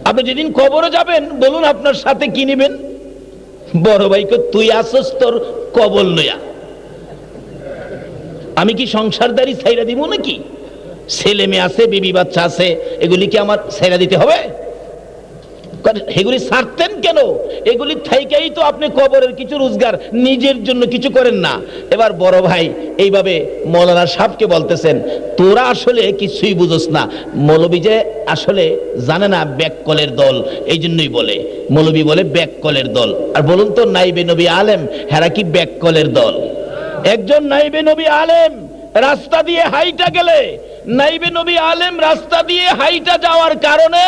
আপনি যেদিন কবরে যাবেন বলুন আপনার সাথে কি নেবেন? বড় ভাইকে তুই আসস তোর কবর লইয়া, আমি কি সংসারদারি ছাইরা দিব নাকি? ছেলে মেয়ে আছে, বিবি বাচ্চা আছে, এগুলি কি আমার ছাইরা দিতে হবে? এগুলি ছাড়তেন কেন? এগুলি থাইকেই তো আপনি কবরের কিছু রোজগার নিজের জন্য কিছু করেন না। এবার বড় ভাই এইভাবে মৌলানা সাহেবকে বলতেছেন, তোরা আসলে কিছুই বুঝোস না। মৌলবী যে আসলে জানে না ব্যাককলের দল, এই জন্যই বলে। মৌলবী বলে ব্যাককলের দল। আর বলুন তো, নাইবে নবী আলেম হেরা কি ব্যাককলের দল? একজন নাইবে নবী আলেম রাস্তা দিয়ে হাইটা গেলে, নাইবে নবী আলেম রাস্তা দিয়ে হাইটা যাওয়ার কারণে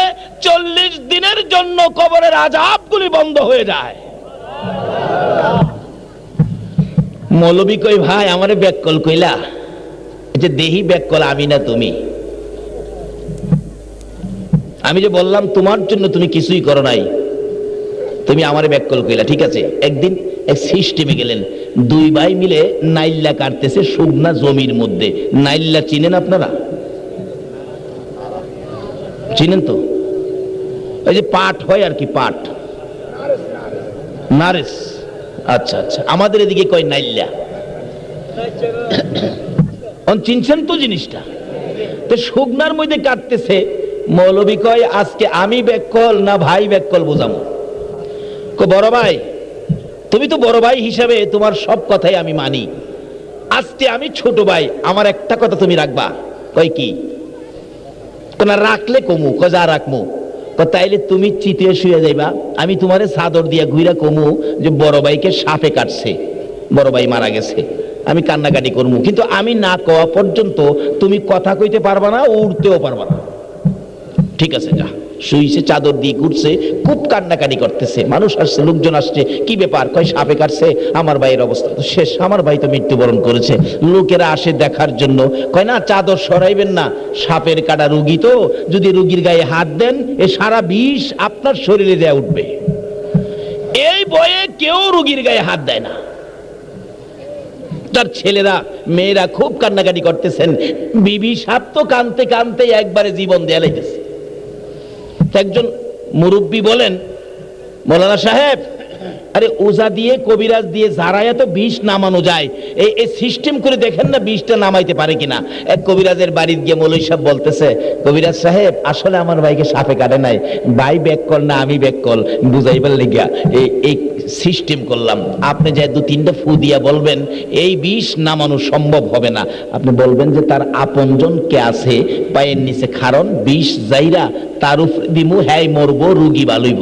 40 দিনের জন্য কবরের আযাবগুলি বন্ধ হয়ে যায়। মৌলবী কই, ভাই আমারে ব্যাককল কইলা? যে দেহি ব্যাককল আমি না তুমি। আমি যে বললাম তোমার জন্য তুমি কিছুই করো নাই, তুমি আমারে ব্যাককল কইলা, ঠিক আছে। একদিন এক সিস্টেমে গেলেন, দুই ভাই মিলে নাইল্লা কাটতেছে শুকনা জমির মধ্যে। নাইল্লা চিনেন আপনারা? চিনেন তো? ওই যে পাট হয় আর কি, পাট, নারেস। আচ্ছা আচ্ছা, আমাদের এদিকে কয় নাইল্লা। চিনছেন তো জিনিসটা? তো শুকনার মধ্যে কাটতেছে। মৌলবী কয়, আজকে আমি ব্যাককল না ভাই ব্যাককল বোঝামো? বড় ভাই, তুমি তো বড় ভাই হিসাবে তোমার সব কথাই আমি মানি। আজকে আমি ছোট ভাই, আমার একটা কথা তুমি রাখবা। কয় কি? না রাখলে কমু। যা রাখমু। তাইলে তুমি চিতিয়ে শুয়ে যাইবা, আমি তোমারে চাদর দিয়া ঘুরা কমু যে বড় ভাইকে সাপে কাটছে, বড় ভাই মারা গেছে। আমি কান্নাকাটি করবো, কিন্তু আমি না কওয়া পর্যন্ত তুমি কথা কইতে পারবা না, উঠতেও পারবা না। ঠিক আছে, যা। শুইছে, চাদর দিয়ে ঘুরছে, খুব কান্নাকাটি করতেছে। মানুষ আসছে, লোকজন আসছে, কি ব্যাপার? কয় সাপে কাটছে, আমার ভাইয়ের অবস্থা তো শেষ, আমার ভাই তো মৃত্যুবরণ করেছে। লোকেরা আসে দেখার জন্য। কয় না, চাদর সরাইবেন না, সাপের কাটা রুগী তো, যদি রুগীর গায়ে হাত দেন এ সারা বিষ আপনার শরীরে দেয়া উঠবে। এই ভয়ে কেউ রুগীর গায়ে হাত দেয় না। তার ছেলেরা মেয়েরা খুব কান্নাকাটি করতেছেন। বিবি সাপ তো কানতে কানতে একবারে জীবন দেয়া লাইতেছে। একজন মুরব্বী বলেন, মৌলানা সাহেব, আরে ওজা দিয়ে কবিরাজ দিয়ে যারাই তো বিষ নামানো যায়, এই সিস্টেম করে দেখেন না বিষটা নামাইতে পারে কিনা। এক কবিরাজের বাড়িতে গিয়ে মৌলভী সাহেব বলতেছে, কবিরাজ সাহেব আসলে আমার ভাইকে সাপে কাটে নাই, ভাই ব্যাককল না আমি ব্যাককল, বুঝাইবার লেগিয়া এই সিস্টেম করলাম। আপনি যে 2-3টা ফু দিয়া বলবেন এই বিষ নামানো সম্ভব হবে না। আপনি বলবেন যে তার আপনজন কে আছে পায়ের নিচে, কারণ বিষ যাইরা তার উপরে দিমু, হ্যাঁ মরবো, রুগী ভালইব।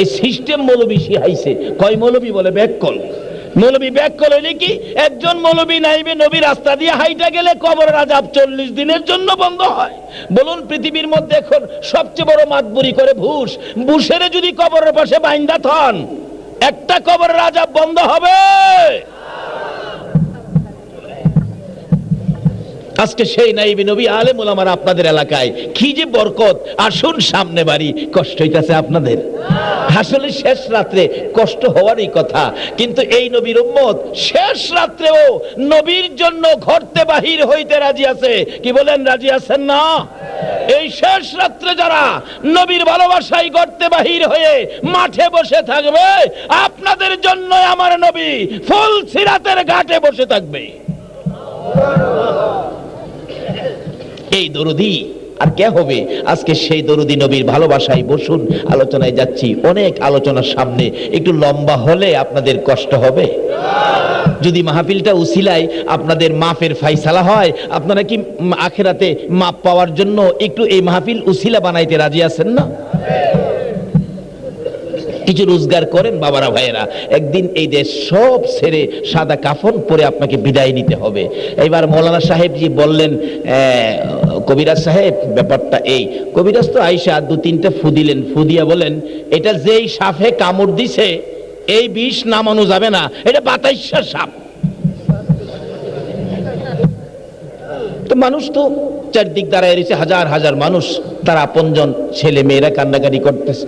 এই সিস্টেম মৌলবী শিখাইছে। কয় মৌলবী বলে ব্যাককল। মৌলবী ব্যাককল হইলে কি? একজন মৌলবী নাইবে নবী রাস্তা দিয়ে হাইটা গেলে কবরের আযাব 40 দিনের জন্য বন্ধ হয়। বলুন, পৃথিবীর মধ্যে এখন সবচেয়ে বড় মাতবুরি করে ঘুষ। ঘুষের যদি কবরের পাশে বাইন্দা থন, একটা কবরের আযাব বন্ধ হবে? আজকে সেই নাইবে নবী আলেম ওলামারা আপনাদের এলাকায়, কি যে বরকত। আসুন সামনে বাড়ি। কষ্ট হইতাছে আপনাদের? আসলে শেষ রাত্রে কষ্ট হওয়ারই কথা, কিন্তু এই নবীর উম্মত শেষ রাত্রেও নবীর জন্য ঘরতে বাহির হইতে রাজি আছে। কি বলেন, রাজি আছেন না? এই শেষ রাত্রে যারা নবীর ভালোবাসায় ঘরতে বাহির হয়ে মাঠে বসে থাকবে, আপনাদের জন্য আমার নবী ফুল সিরাতের ঘাটে বসে থাকবে। এই দরুদি আর কে হবে? আজকে সেই দরুদি নবীর ভালোবাসায় বসুন। আলোচনায় যাচ্ছি, অনেক আলোচনার সামনে একটু লম্বা হলে আপনাদের কষ্ট হবে। যদি মাহফিলটা উসিলায় আপনাদের মাফের ফাইসালা হয়, আপনারা কি আখিরাতে মাপ পাওয়ার জন্য একটু এই মাহফিল উসিলা বানাইতে রাজি আছেন না? কিছু রোজগার করেন বাবারা, ভাইয়েরা। একদিন এই দেশ সব ছেড়ে সাদা কাফন পরে আপনাকে বিদায় নিতে হবে। এবার মৌলানা সাহেব জি বললেন, কবিরাজ সাহেব ব্যাপারটা এই। কবিরাজ তো আইসা 2-3টা ফু দিলেন, ফু দিয়া বলেন, এটা যেই সাপে কামড় দিছে এই বিষ নামানো যাবে না, এটা বাতাইশা সাপ। তো মানুষ তো চারদিক দাঁড়ায় রয়েছে, হাজার হাজার মানুষ, তার আপনজন ছেলে মেয়েরা কান্নাকাটি করতেছে।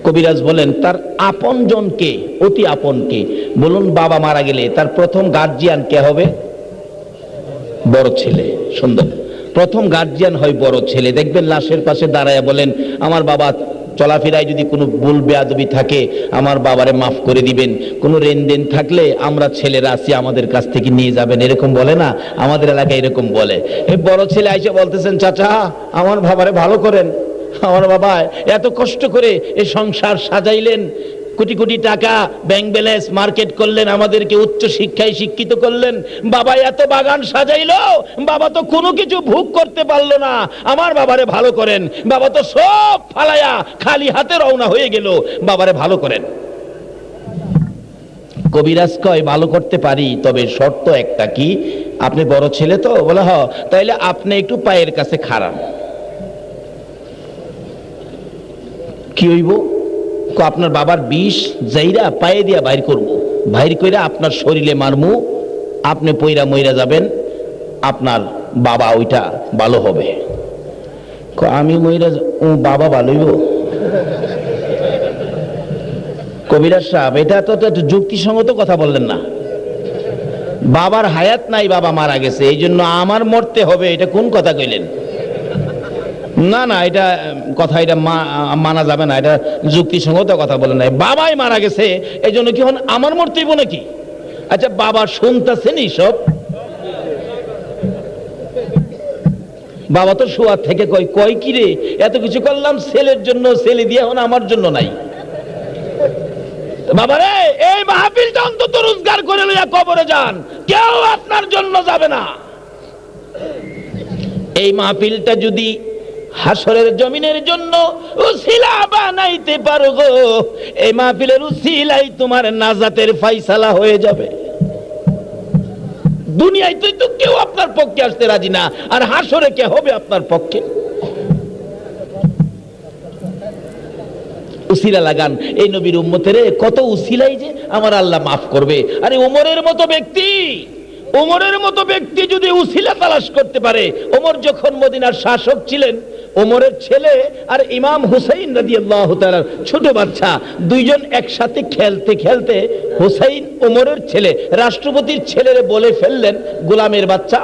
কবিরাজ বলেন, তার আপনজন কে? অতি আপন কে? বলুন, বাবা মারা গেলে তার প্রথম গার্জিয়ান কে হবে? বড় ছেলে। সুন্দর। প্রথম গার্জিয়ান হয় বড় ছেলে। দেখবেন লাশের পাশে দাঁড়ায় বলেন, আমার বাবা চলাফেরায় যদি কোনো ভুল বেয়াদবি থাকে আমার বাবারে মাফ করে দিবেন, কোনো লেনদেন থাকলে আমরা ছেলেরা আছি আমাদের কাছ থেকে নিয়ে যাবেন, এরকম বলে না? আমাদের এলাকায় এরকম বলে। এই বড় ছেলে আইসে বলতেছেন, চাচা আমার বাবারে ভালো করেন, আমার বাবা এত কষ্ট করে এই সংসার সাজাইলেন, কোটি কোটি টাকা ব্যাংক ব্যালেন্স মার্কেট করলেন, আমাদেরকে উচ্চ শিক্ষায় শিক্ষিত করলেন, বাবা এত বাগান সাজাইলো, বাবা তো কোনো কিছু ভোগ করতে পারলো না, আমার বাবারে ভালো করেন, বাবা তো সব ফালায়া খালি হাতে রওনা হয়ে গেল, বাবারে ভালো করেন। কবিরাজ কয় ভালো করতে পারি, তবে শর্ত একটা। কি? আপনি বড় ছেলে তো? বলে হ, তাইলে আপনি একটু পায়ের কাছে খাড়ান। কি হইব? আপনার বাবার বিষ যাইরা পায়ে দিয়া বাইর করব, বাইর কইরা আপনার শরীরে মারমু, আপনি পইরা মইরা যাবেন, আপনার বাবা ওইটা ভালো হবে। আমি মইরা বাবা ভালো হইব? কবিরাজ সাহেব এটা তো একটু যুক্তিসঙ্গত কথা বললেন না। বাবার হায়াত নাই, বাবা মারা গেছে, এই জন্য আমার মরতে হবে, এটা কোন কথা কইলেন? না না, এটা কথা এটা মানা যাবে না, এটা যুক্তিসঙ্গত কথা বলে নাই। বাবাই মারা গেছে এই জন্য কি হন আমার মরতেইব নাকি? আচ্ছা বাবা শুনতেছেন সব? বাবা তো শোয়ার থেকে কয়, কয় কি রে এত কিছু করলাম ছেলের জন্য, ছেলে দিয়ে এখন আমার জন্য নাই। বাবা রে, এই মাহফিলটা অন্তত রোজগার করে লইয়া কবরে যান, কেউ আপনার জন্য যাবে না। এই মাহফিলটা যদি হাসরের জমিনের জন্য উসিলা বানাইতে পারো গো, এই মাহফিলের উসিলাই তোমার নাজাতের ফায়সালা হয়ে যাবে। দুনিয়ায় তো কেউ আপনার পক্ষে আসতে রাজি না, আর হাসরে কে হবে আপনার পক্ষে? উসিলা লাগান। এই নবীর উম্মতের কত উসিলাই যে আমার আল্লাহ মাফ করবে। আরে ওমরের মতো ব্যক্তি, ওমরের মতো ব্যক্তি যদি উসিলা তালাশ করতে পারে, ওমর যখন মদিনার শাসক ছিলেন, ওমরের ছেলে আর ইমাম হুসাইন রাদিয়াল্লাহু তাআলা ছোট বাচ্চা, দুইজন একসাথে খেলতে খেলতে হুসাইন ওমরের ছেলে রাষ্ট্রপতির ছেলেরে বলে ফেললেন গোলামের বাচ্চা।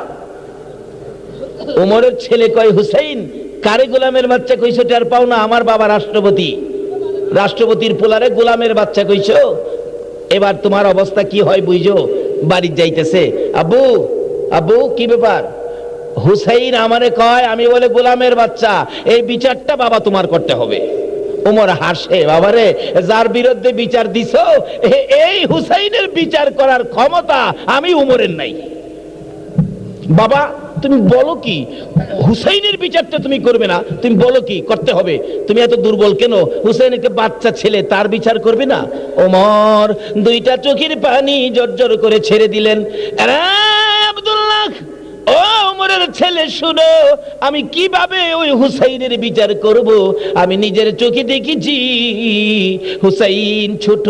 ওমরের ছেলে কয়, হুসাইন কারে গোলামের বাচ্চা কইছো টের পাও না? আমার বাবা রাষ্ট্রপতি, রাষ্ট্রপতির পোলারে গোলামের বাচ্চা কইছো, এবার তোমার অবস্থা কি হয় বুঝো। বাড়ি যাইতেছে, আব্বু আব্বু কি ব্যাপার? হুসাইন আমারে কয় আমি বলে গোলামের বাচ্চা, এই বিচারটা বাবা তোমার করতে হবে। ওমর হাসে, বাবারে যার বিরুদ্ধে বিচার দিছো এই হুসাইনের বিচার করার ক্ষমতা আমি উমরের নাই। বাবা তুমি বলো কি, হুসাইনের বিচারটা তুমি করবে না? তুমি বলো কি করতে হবে? তুমি এত দুর্বল কেন? হুসাইনকে বাচ্চা ছেলে, তার বিচার করবে না? ওমর দুইটা চোখের পানি জর্জর করে ছেড়ে দিলেন। আব্দুল্লাহ, ও ওমরের ছেলে শুনো, আমি কিভাবে ওই হুসাইনের বিচার করব? আমি নিজের চোখে দেখেছি হুসাইন ছোট,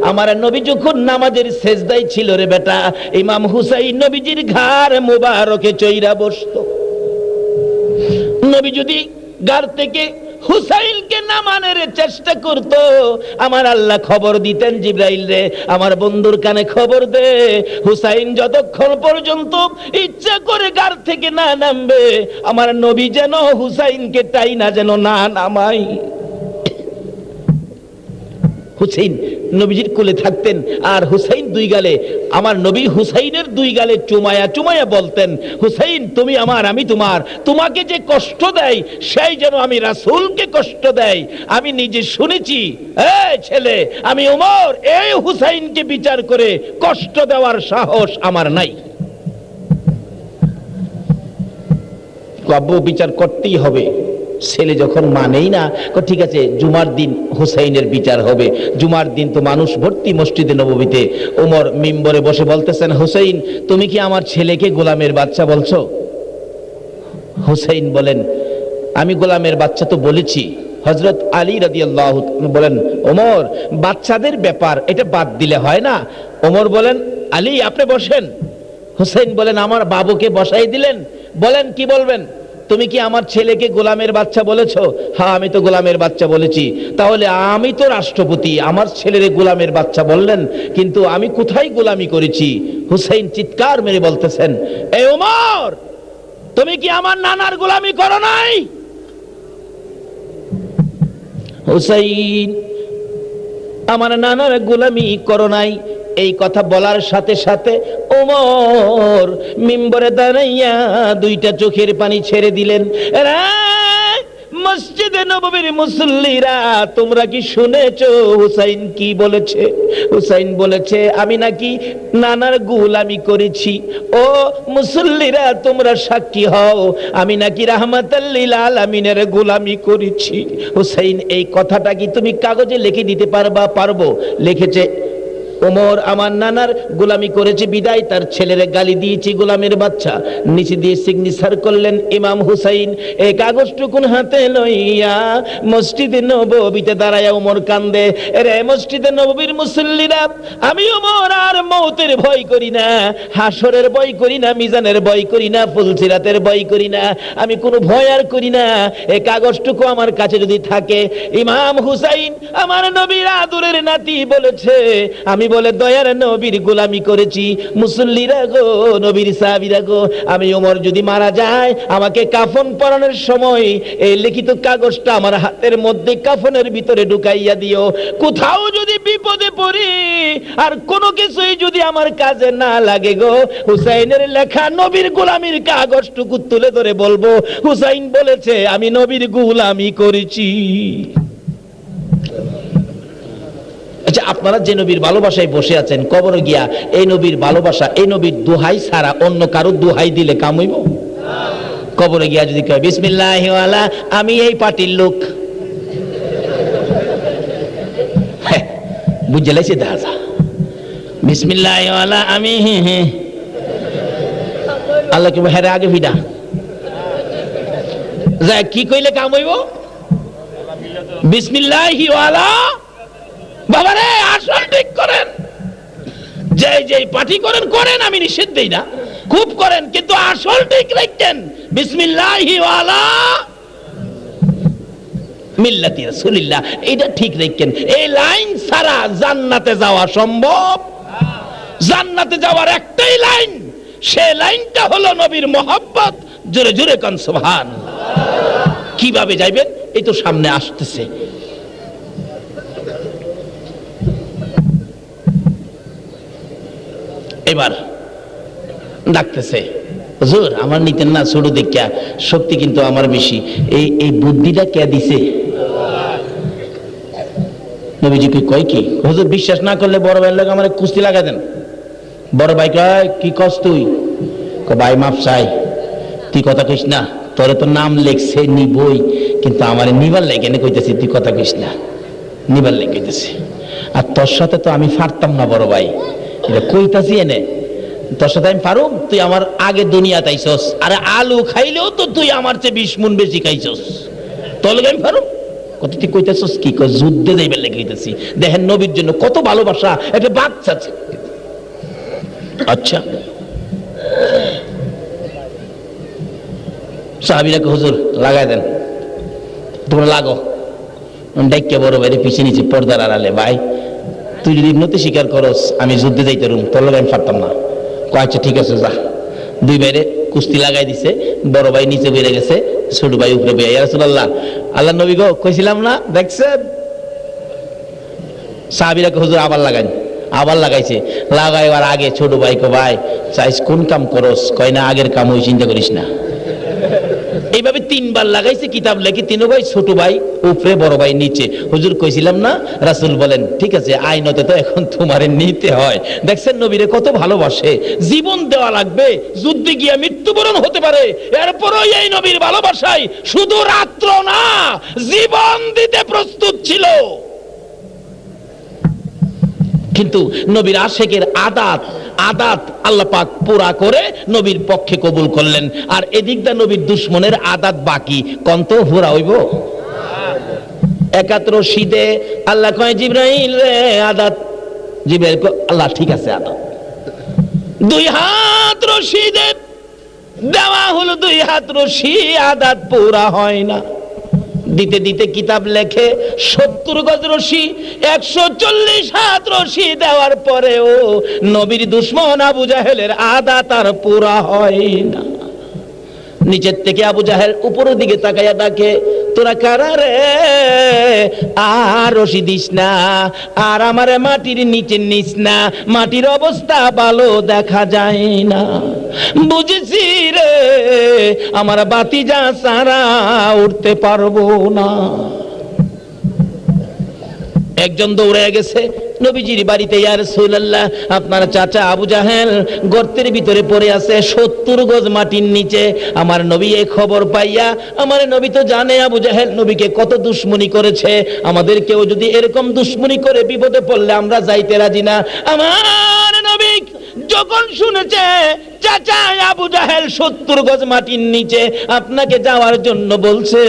আমার নবী যখন নামাজের সেজদায় ছিল রে বেটা, ইমাম হুসাইন নবীজির ঘাড় মোবারকে চইরা বসতো। নবী যদি ঘাড় থেকে হুসাইনকে নামানোর চেষ্টা করত, আমার আল্লাহ খবর দিতেন, জিবরাইল রে আমার বন্ধুর কানে খবর দে, হুসাইন যতক্ষণ পর্যন্ত ইচ্ছা করে ঘাড় থেকে না নামবে, আমার নবী যেন হুসাইনকে টাইনা যেন না নামাই। হুসাইন নবীজির কোলে থাকতেন, আর হুসাইন দুই গালে, আমার নবী হুসাইনের দুই গালে চুমায়া চুমায়া বলতেন, হুসাইন তুমি আমার আমি তোমার, তোমাকে যে কষ্ট দেয় সেই যেন আমি রাসূলকে কষ্ট দেয়। আমি নিজে শুনেছি, এই ছেলে আমি ওমর এই হুসাইনকে বিচার করে কষ্ট দেওয়ার সাহস আমার নাই। আব্বু বিচার করতেই হবে। ছেলে যখন মানেই না, ঠিক আছে জুমার দিন হুসাইনের বিচার হবে। জুমার দিন তো মানুষ ভর্তি মসজিদে নববীতে। ওমর মিম্বরে বসে বলতেছেন, হুসাইন তুমি কি আমার ছেলেকে গোলামের বাচ্চা বলছো? হুসাইন বলেন, আমি গোলামের বাচ্চা তো বলেছি। হযরত আলী রাদিয়াল্লাহু বলেন, ওমর বাচ্চাদের ব্যাপার এটা বাদ দিলে হয় না। ওমর বলেন, আলী আপনি বসেন। হুসাইন বলেন, আমার বাবুকে বসাই দিলেন, বলেন কি বলবেন? তুমি কি আমার ছেলেকে গোলামের বাচ্চা বলেছো? হ্যাঁ আমি তো গোলামের বাচ্চা বলেছি। তাহলে আমি তো রাষ্ট্রপতি, আমার ছেলের গোলামের বাচ্চা বললেন, কিন্তু আমি কোথায় গোলামি করেছি? হুসাইন চিৎকার মেরে বলতেছেন, এই ওমর তুমি কি আমার নানার গোলামি করো নাই? হুসাইন, আমার নানার গোলামি করো নাই। এই কথা বলার সাথে সাথে ওমর মিম্বরে দাঁড়াইয়া দুইটা চোখের পানি ছেড়ে দিলেন। মসজিদে নববীর মুসল্লিরা, তোমরা কি শুনেছো হুসাইন কি বলেছে? হুসাইন বলেছে, আমি নাকি নানার গোলামি করেছি। ও মুসল্লিরা, তোমরা সাক্ষী হও, আমি নাকি রাহমাতাল লিল আলামিনের গোলামি করেছি। হুসাইন, এই কথাটা কি তুমি কাগজে লিখে দিতে পারবা? পারবো। লিখেছে, ওমর আমার নানার গোলামি করেছে বিদায় তার ছেলের গালি দিয়েছি গোলামের বাচ্চা। নিচে দিয়ে সিগনেচার করলেন ইমাম হুসাইন। এই কাগজটুকুন হাতে লইয়া মসজিদে নববীতে দাঁড়ায়া ওমর কান্দে। রে মসজিদে নববীর মুসল্লিরা, আমি ওমর আর মৌতের ভয় করি না, হাসরের ভয় করি না, মিজানের ভয় করি না, ফুলসিরাতের ভয় করি না, আমি কোনো ভয় আর করি না। এই কাগজটুকু আমার কাছে যদি থাকে, ইমাম হুসাইন আমার নবীর আদরের নাতি বলেছে, আমি বলে দয়ার নবীর গোলামি করেছি। মুসল্লিরা গো, নবীর সাহাবীরা গো, আমি ওমর যদি মারা যায়, আমাকে কাফন পরানোর সময় এই লিখিত কাগজটা আমার হাতের মধ্যে কাফনের ভিতরে ঢুকাইয়া দিও। কোথাও যদি বিপদে পড়ি আর কোনো কিছুই যদি আমার কাজে না লাগে গো, হুসাইনের লেখা নবীর গোলামির কাগজটুকু তুলে ধরে বলবো, হুসাইন বলেছে আমি নবীর গোলামি করেছি। আচ্ছা, আপনারা যে নবীর ভালোবাসায় বসে আছেন, কবরে গিয়া এই নবীর ভালোবাসা, এই নবীর দোহাই ছাড়া অন্য কারো দোহাই দিলে কাম হইব? কবরে গিয়া যদি কয় বিসমিল্লাহি ওয়ালা, আমি এই পার্টির লোক, বুঝে লাইছে দাদা, বিসমিল্লাহি ওয়ালা আমি, আল্লাহ কি হেরে আগে ভিডা যা কি কইলে কাম হইব? বিসমিল্লাহি ওয়ালা। বাবারে, আসল ঠিক করেন, যে পার্টি করেন করেন, আমি নিষেধ দেই না, খুব করেন, কিন্তু আসল ঠিক রাখেন। বিসমিল্লাহি ওয়ালা মিল্লাতি রাসূলিল্লাহ, এটা ঠিক রাখেন। এই লাইন ছাড়া জান্নাতে যাওয়া সম্ভব? জান্নাতে যাওয়ার একটাই লাইন, সে লাইনটা হলো নবীর মহব্বত। জোরে জোরে কোন সুবহানাল্লাহ। কিভাবে যাইবেন? এই তো সামনে আসতেছে। এবার ডাকতেছে, হুজুর আমার নিতেন না, ছোট দেখা, শক্তি কিন্তু আমার বেশি, এই বুদ্ধিটা কে দিছে? নবীজি কয় কি, হুজুর বিশ্বাস না করলে বড় ভাইয়ের লোক আমার কুস্তি লাগা দেন। বড় ভাই কয়, কি কস তুই? ভাই মাপ চাই, তুই কথা কইস না, তোরে তো নাম লেখছে নিবই, কিন্তু আমার নিবার লেগে কইতেছি, তুই কথা কইস না, নিবার লেগে কইতেছি। আর তোর সাথে তো আমি পারতাম না বড় ভাই, এটা কইতাছি এনে, তোর সাথে আমি পারুম? তুই আমার আগে দুনিয়া তাইছস, আরে আলু খাইলেও তো তুই আমার চেয়ে 20 মণ বেশি খাইছস, তোর লগে আমি পারুম? কত তুই কইতাছস কি? যুদ্ধে যাইবার লেগে কইতাছি। দেখেন নবীর জন্য কত ভালোবাসা, একটা বাচ্চা আছে। আচ্ছা, সাহাবীরা হুজুর লাগাই দেন, তোমরা লাগো। ডাইকে বড় ভাইরে পিছিয়ে নিচে পর্দার আড়ালে, ভাই তুই যদি ইবনতি স্বীকার করস, আমি যুদ্ধে যাইতে রুম, তোর লগে আমি পারতাম না। আচ্ছা ঠিক আছে যা। দুই ভাইরে কুস্তি লাগাই দিছে, বড় ভাই নিচে বেড়ে গেছে, ছোট ভাই উপরে বেড়ে। ইয়া রাসূলুল্লাহ, আল্লাহ নবী গো, কইছিলাম না, দেখছেন? সাহাবীরা হুজুর আবার লাগাই, আবার লাগাইছে। লাগাইবার আগে ছোট ভাই কো, ভাই চাইস কোন কাম করস? কয় না, আগের কাম ওই চিন্তা করিস না। এইভাবে 3 বার লাগাইছে কিতাব লেখি, 3 ভাই, ছোট ভাই উপরে, বড় ভাই নিচে। হুজুর কইছিলাম না? রাসূল বলেন, ঠিক আছে, আইনতে তো এখন তোমারে নিতে হয়। দেখছেন নবীরে কত ভালোবাসে, জীবন দেওয়া লাগবে, যুদ্ধে গিয়ে মৃত্যুবরণ হতে পারে, এরপরও এই নবীর ভালোবাসায় শুধু রাত্র না, জীবন দিতে প্রস্তুত ছিল। কিন্তু নবীর আশেকের আদাত আল্লাহ পাক পুরা করে নবীর পক্ষে কবুল করলেন। আর এদিকটা নবীর দুশ্মনের আদাত বাকি, কন্ত পুরা হইব? 71 শীতে আল্লাহ কয়, জিবরাইল রে আদাত। জিবরাইল কয়, আল্লাহ ঠিক আছে আদাত। 2 হাত রশিদে দেওয়া হলো, 2 হাত রশি, আদাত পুরা হয় না। দিতে দিতে কিতাব লেখে 70 গজ রশি, 140 হাত রশি দেওয়ার পরেও নবীর দুশমন আবু জাহেলের আদাত আর পুরা হয় না। নিচের থেকে আবু জাহেল উপরের দিকে তাকাইয়া ডাকে, তোরা কারা রে? আর রশি দিস না, আর আমারে মাটির নিচে নিস না, মাটির অবস্থা ভালো দেখা যায় না। বুঝেছি রে, আমার বাতিজা সারা উঠতে পারবো না। একজন দৌড়ে গেছে নবীজির বাড়িতে, ইয়া রাসূলুল্লাহ, আপনার চাচা আবু জাহেল গর্তের ভিতরে পড়ে আছে 70 গজ মাটির নিচে। আমার নবী এই খবর পাইয়া, আমার নবী তো জানে আবু জাহেল নবীকে কত দুশ্মনী করেছে, আমাদের কেউ যদি এরকম দুশ্মনী করে বিপদে পড়লে আমরা যাইতে রাজি না। আমার নবী যখন শুনেছে চাচা আবু জাহেল 70 গজ মাটির নিচে আপনাকে যাওয়ার জন্য বলছে,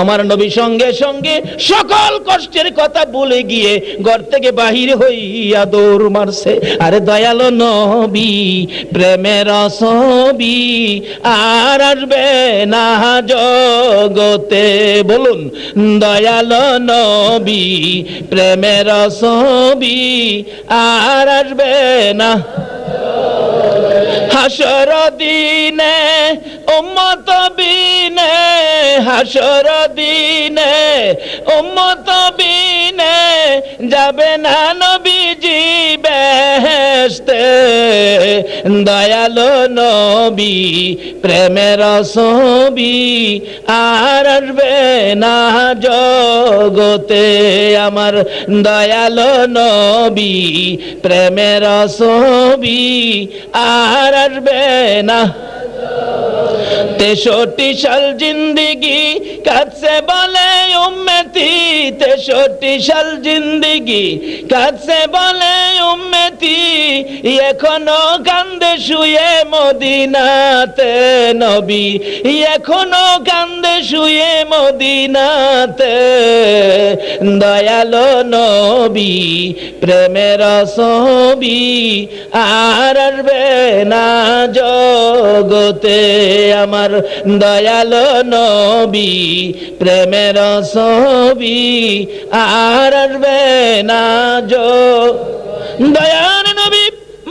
আমার নবী সঙ্গে সঙ্গে সকল কষ্টের কথা ভুলে গিয়ে ঘর থেকে বাহির হইয়া দৌড় মারছে। আরে দয়ালো নবী, প্রেমের ছবি আর আসবে না জগতে, বলুন দয়ালো নবী, প্রেমের ছবি আর আসবে না। হাসর দিনে উম্মত বিনে, হাসর দিনে উম্মত বিনে যাবে না নবীজি বেহেশতে। দয়ালো নবী, প্রেমের ছবি আর আসবে না জগতে। আমার দয়ালো নবী, প্রেমের ছবি আর আসবে না। 63 সাল জিন্দিগি কাছে বলে উম্মতি, 63 সাল জিন্দিগি কাছে বলে উম্মতি, এখনো কান্দে শুয়ে মদিনাতে নবী, এখনো কান্দে শুয়ে মদিনাতে। দয়ালো নবী, প্রেমের ছবি আর আসবে না জগতে। আমার দয়ালো নবী, প্রেমের ছবি আর আসবে না দয়ার নবী,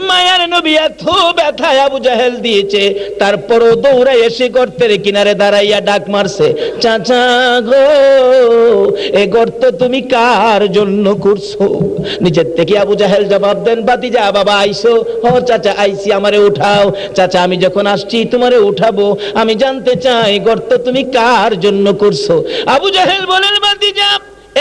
মায়ার নবী এত ব্যথায় আবু জাহেল দিয়েছে, তারপরও দৌড়াই এসে গর্তের কিনারে দাঁড়াইয়া ডাক মারছে, চাচা গো, এ গর্ত তুমি কার জন্য করছো? নিচের থেকে আবু জাহেল জবাব দেন, বাতিজা বাবা আইসো? ও চাচা আইসি, আমারে উঠাও। চাচা আমি যখন আসছি তোমারে উঠাবো, আমি জানতে চাই গর্ত তুমি কার জন্য করছো? আবু জাহেল বলেন, বাতিজা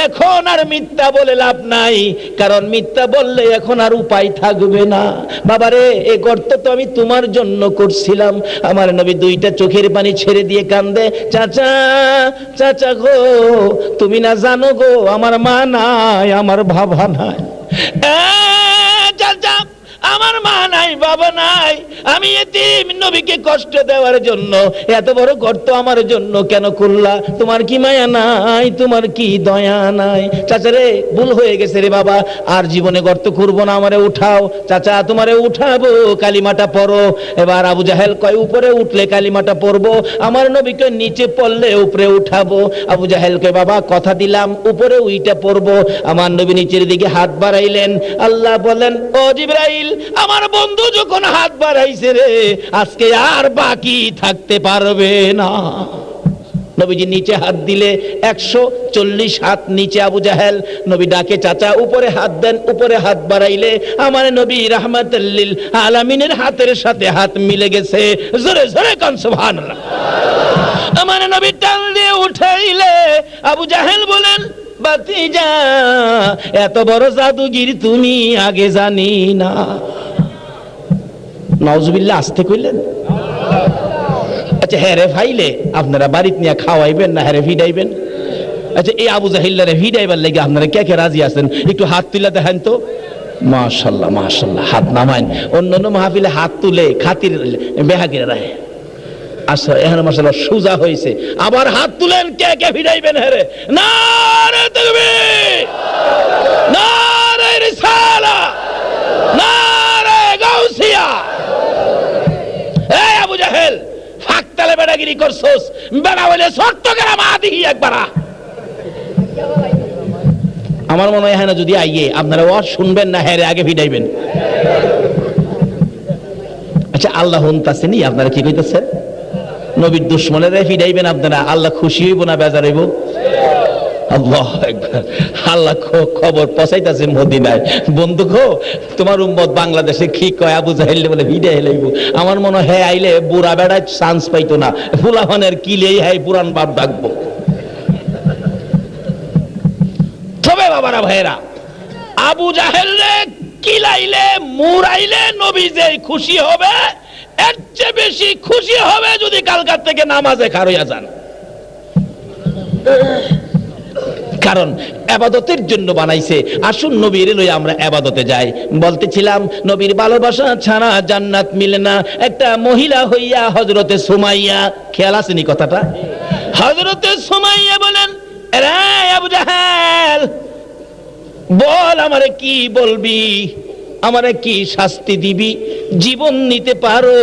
এখন আর মিথ্যা বলে লাভ নাই, কারণ মিথ্যা বললে এখন আর উপায় থাকবে না। বাবারে, এ গর্ত তো আমি তোমার জন্য করছিলাম। আমার নবী দুইটা চোখের পানি ছেড়ে দিয়ে কান্দে, চাচা চাচা গো, তুমি না জানো গো, আমার মা নাই, আমার বাবা নাই। চাচা আমার মা নাই, বাবা নাই, আমি এতিম, নবীকে কষ্ট দেওয়ার জন্য এত বড় গর্ত আমার জন্য কেন করলা? তোমার কি মায়া নাই? তোমার কি দয়া নাই? চাচা রে, ভুল হয়ে গেছে রে বাবা, আর জীবনে গর্ত করবো না, আমারে উঠাও। চাচা তোমারে উঠাবো, কালিমাটা পড়ো। এবার আবু জাহেল কয়, উপরে উঠলে কালিমাটা পড়বো, আমার নবীকে নিচে পড়লে উপরে উঠাবো। আবু জাহেল কয়, বাবা কথা দিলাম উপরে উইটা পড়বো। আমার নবী নিচের দিকে হাত বাড়াইলেন, আল্লাহ বলেন, ও জিবরাইল, আমার বন্ধু যখন হাত বাড়াইছে রে, আজকে আর বাকি থাকতে পারবে না। নবীজি নিচে হাত দিলে 140 হাত নিচে আবু জাহেল। নবী ডাকে, চাচা উপরে হাত দেন। উপরে হাত বাড়াইলে আমার নবী রাহমাতুল লিল আলামিনের হাতের সাথে হাত মিলে গেছে। জোরে জোরে কান সুবহানাল্লাহ। আমার নবী টান দিয়ে উঠাইলে আবু জাহেল বলেন, বাতিজা এত বড় জাদুগির তুমি আগে জানি না। নাউজুবিল্লাহ, আসতে কইলেন। আচ্ছা হেরে ফাইলে আপনারা বাড়িতে নিয়ে খাওয়াইবেন না হেরে ফিডাইবেন? আচ্ছা এই আবু জাহিল্লারে ফিডাইবার লেগে আপনারা কে কে রাজি আছেন? একটু হাত তুলে দেখেন তো। মাশাআল্লাহ মাশাআল্লাহ, হাত নামাইন। অন্যান্য মাহফিলে হাত তুলে খাতির বেহাগিরা রাখে। আচ্ছা এখানে মাশাআল্লাহ সুজা হয়েছে, আবার হাত তুলেন কে কে ফিডাইবেন হেরে? নারে তাকবীর, নারে রিসালা, নারে গাউসিয়া। এই আবু জাহেল, ফাকতালে বেড়াগিরি করছস, বেড়া হইলে ছোট্ট গ্রাম আদি একবার। আমার মনে হয় এখানে যদি আইয়ে আপনারা ওয়াজ শুনবেন না, হেরে আগে ফিডাইবেন। আচ্ছা আল্লাহ হুনতাছেনি, আপনারা কি কইতেছেন? নবীর দুশ্মনের ফিরাইবেন আপনারা, আল্লাহ খুশি হইব না বেজার হইব? আল্লাহু আকবার। আল্লাহ খবর পৌঁছাইতাছে মদিনায়, বন্ধু গো তোমার উম্মত বাংলাদেশে কি কয়, আবু জাহেল বলে ভিড়ে হেলাইব। আমার মনে হয় আইলে বুড়া বেড়ায় চান্স পাইতো না, ফুলাফানের কিলেই হাই পুরান বাপ ডাকবো। তবে বাবারা ভাইরা, আবু জাহেল কিলাইলে মুরাইলে নবী যে খুশি হবে, এর চেয়ে বেশি খুশি হবে যদি কালকার থেকে নামাজে খারইয়া যান। কারণ ইবাদতের জন্য বানাইছে। আসুন নবীর লই আমরা ইবাদতে যাই। বলতেছিলাম নবীর ভালোবাসা ছাড়া জান্নাত মিলে না। একটা মহিলা হইয়া হযরতে সুমাইয়া, খেয়াল আছে নি কথাটা? হযরতে সুমাইয়া বলেন, রে আবু জাহেল বল আমারে কি বলবি, আমারে কি শাস্তি দিবি? জীবন নিতে পারো,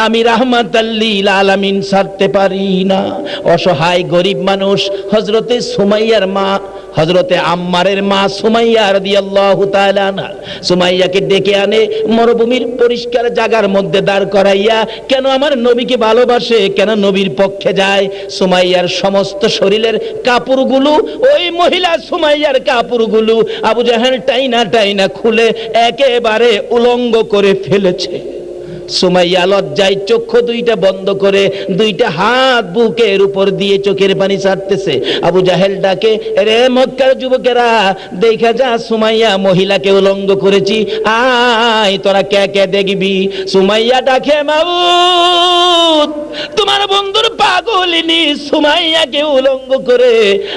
আমি রাহমাতাল লিল আলামিন ছাড়তে পারি না। অসহায় গরিব মানুষ হযরতে সুমাইয়ার মা, হযরতে আম্মারের মা সুমাইয়া রাদিয়াল্লাহু তাআলা আনহা সুমাইয়াকে ডেকে আনে মরুভূমির পরিষ্কার জায়গার মধ্যে দাঁড় করাইয়া, কেন আমার নবীকে ভালোবাসে, কেন নবীর পক্ষে যায়। সুমাইয়ার সমস্ত শরীরের কাপড়গুলো, ওই মহিলা সুমাইয়ার কাপড়গুলো আবু জাহেল টাইনা টাইনা খুলে একেবারে উলঙ্গ করে ফেলেছে। সুমাইয়া লজ্জায় চক্ষু দুইটা বন্ধ করে দুইটা হাত বুকের উপর দিয়ে চোখের পানি ছাড়তেছে। আবু জাহেল ডাকে, রে মক্কার যুবকেরা দেখা যা, সুমাইয়া মহিলাকে উলঙ্গ করেছি, আয় তোরা কে কে দেখবি। সুমাইয়া ডাকে, মাবুদ তোমার বন্ধুর পাগলিনী সুমাইয়াকে উলঙ্গ করে।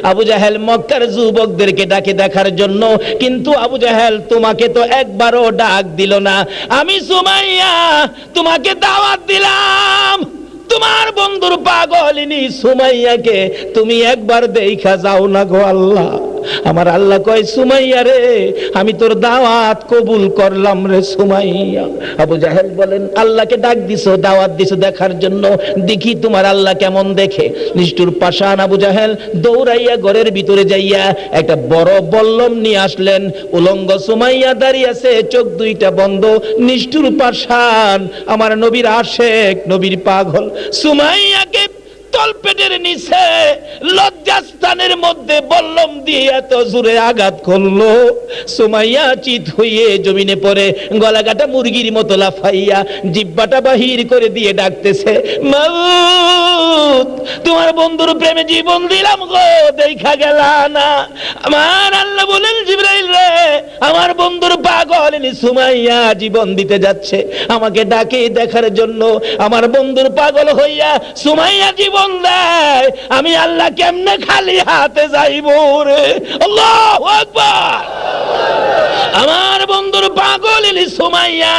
আবু জাহেল মক্কার যুবকদেরকে ডাকে দেখার জন্য, কিন্তু আবু জাহেল তোমাকে তো একবারও ডাক দিল না। আমি সুমাইয়া তোমাকে দাওয়াত দিলাম, তোমার বন্ধুর পাগলিনী সুমাইয়াকে তুমি একবার দেখা যাও না গো আল্লাহ। আমার আল্লাহ কয়, সুমাইয়া রে আমি তোর দাওয়াত কবুল করলাম রে সুমাইয়া। আবু জাহেল বলেন, আল্লাহকে ডাক দিছো, দাওয়াত দিছো দেখার জন্য, দেখি তোমার আল্লাহ কেমন দেখে। নিষ্ঠুর পাষাণ আবু জাহেল দৌড়াইয়া ঘরের ভিতরে যাইয়া একটা বড় বল্লম নিয়ে আসলেন। উলঙ্গ সুমাইয়া দাঁড়িয়ে আছে, চোখ দুইটা বন্ধ। নিষ্ঠুর পাষাণ আমার নবীর আশেক, নবীর পাগল সুমাইয়াকে তলপেটের নিচে লজ্জাস্থানের মধ্যে বল্লম দিয়ে এত জোরে আঘাত করলো, সুমাইয়া চিত হইয়ে জমিনে পড়ে গলাকাটা মুরগির মতো লাফাইয়া জিহ্বাটা বাহির করে দিয়ে ডাকতেছে, মাবুদ তোমার বন্ধুর প্রেমে জীবন দিলাম গো, দেখা গেল না। আমার আল্লাহ বলেন, জিবরাইল রে আমার বন্ধুর পাগলিনী সুমাইয়া জীবন দিতে যাচ্ছে, আমাকে ডাকে দেখার জন্য। আমার বন্ধুর পাগল হইয়া সুমাইয়া জীবন দেয়, আমি আল্লাহ কেমনে খালি হাতে যাইব রে? আল্লাহু আকবার। আমার বন্ধুর পাগলিনী সুমাইয়া